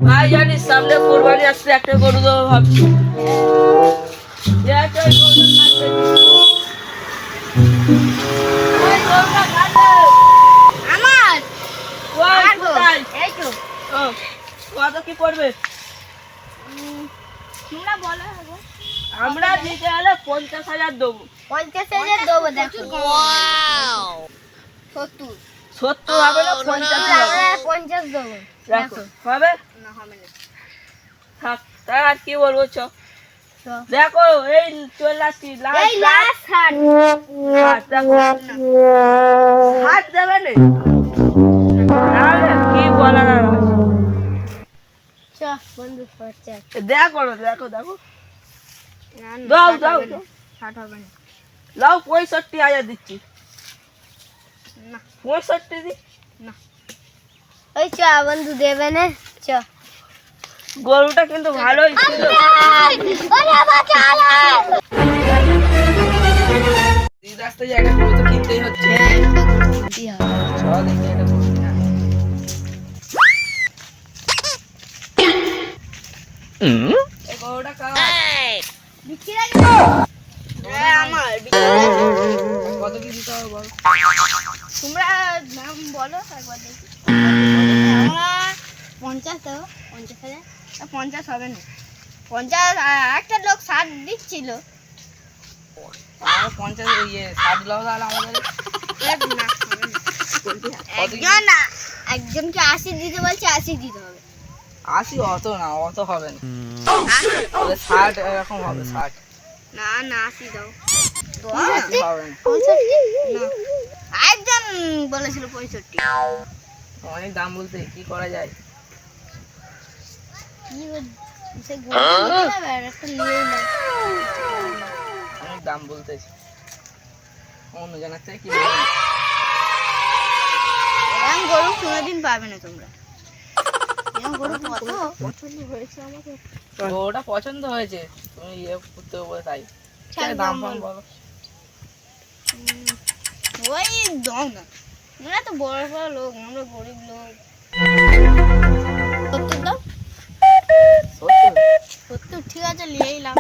ভাই জানিস সামনে কুরবানি আসছে, একটা গরু দেবো ভাবছি। কত কি পড়বে? আমরা দিতে হলে 50,000 দেবো। 50,000 দেবো। দেখো 70 হবে না, 50 হবে। 50 দেবো। দেখো হবে না, হবে না। থাক, তার আর কি বলবো। দেখো এই চলে আসছি এই লাস্ট হাট। দেখো হাত দেবে না, কি বলার আর আছে? বন্ধু দেখো দেখো দেখো দাও দাও দাও। 60 হবে না। লাও 65,000 দিচ্ছি। না 65 দি না। ওই বন্ধু দেবে না। গরুটা কিন্তু ভালোই ছিল। এই রাস্তায় যে একটা গরু তো কিনতেই হচ্ছে। চল দেখি একটা গরু কিনা। এই গরুটা কার? বিক্রি আছে আমার। কত কি দিতে হবে বল? তোমরা দাম বলো একবার দেখি। আমার 50 দাও। 50,000। 50 হবে না। 50 একটা লোক 60 দিচ্ছিল। আর 50 60 লাও তাহলে আমাদের একজনকে 80 দিতে বলছে, 80 দিতে হবে। 80 অত না, অত হবে না। 60 এরকম হবে, 60। না না 80 দাও। 80 হবে না। 65 না। একজন বলেছিল 65। অনেক দাম বলতে কি করা যায়? সে গোটা একটা নিয়ে না। অনেক দাম বলতেছি, অন্য জনের থেকে কি এরকম গরু কোনোদিন পাবে না তোমরা। এরকম গরু কত পছন্দ হয়েছে আমাকে। ওটা পছন্দ হয়েছে, তুমি ইয়ে করতে বলে তাই। দাম ফাম বলো। ওই দাও না, আমরা তো বড় বড় লোক, আমরা গরিব লোক। 70 দাও। 70 ঠিক আছে, নিয়ে এলাম।